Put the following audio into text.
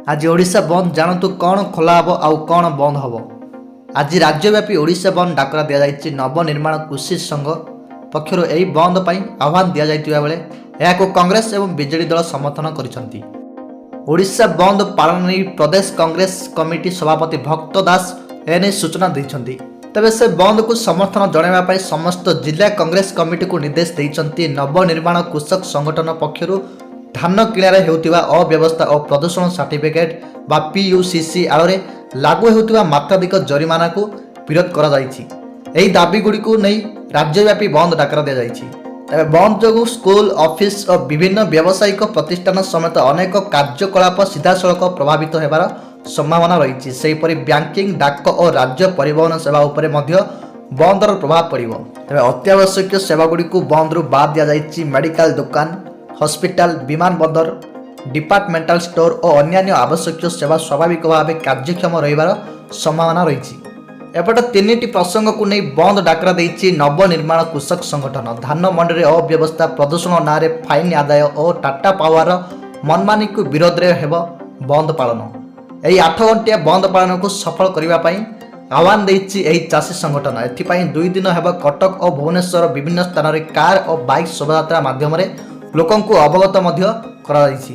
आज ओडिशा बंद जानतु कौन खोला हब आउ कौन बंद हब। आज राज्यव्यापी ओडिशा बंद डाकरा दि जाएगी नवनिर्माण कृषि संघ पक्षर यही बंद पर आह्वान दि जाइतिबा बेले यह कांग्रेस एवं बीजेडी दल समर्थन करिसंती। ओडिशा बंद पालन नहीं प्रदेश कांग्रेस कमिटी सभापति भक्त दास एने सूचना देइछंती। तबे से बंद को समर्थन जणाइबा समस्त जिला कांग्रेस कमिटी को निर्देश देइछंती। नवनिर्माण कृषक संगठन पक्षर धान किणारे हेउतिबा अव्यवस्था और प्रदूषण सर्टिफिकेट बा पीयूसीसी आलोरे लागू हेउतिबा मात्राधिक जरिमाना को विरोध करा जाइछि। एही दाबी गुडी को नै राज्यव्यापी बंद डाकरा दिया जाइछि। तबे बंद जोगु स्कूल ऑफिस और विभिन्न व्यावसायिक प्रतिष्ठान समेत अनेक कार्यकलाप सीधासलख प्रभावित हेबार संभावना रही। सेहीपरि बैंकिंग डाक और राज्य परिवहन सेवा उपरे मध्य बंदर प्रभाव पड़िबो। तबे अत्यावश्यक सेवा गुडी को बंद रु बाद दिया जाइछि। मेडिकल दुकान, हॉस्पिटल, विमान बंदर, डिपार्टमेंटल स्टोर और अन्य आवश्यक सेवा स्वाभाविक भाव कार्यक्षम रहिबार संभावना रही। एपटे तीनिटी प्रसंग को नहीं बंद डाकरा देइछि नवनिर्माण कृषक संगठन। धान मंडी में अव्यवस्था, प्रदूषण ना फाइन आदाय और टाटा पावर मनमानी को विरोध में हेब बंद पालन। यही 8 घंटिया बंद पालन को सफल करने आह्वान देइछि एही चाषी संगठन। एथिपाई 2 दिन हेब कटक और भुवनेश्वर विभिन्न स्थान में कार और बाइक शोभायात्रा माध्यम लोकंकु अवगत मध्य करा जाइछि।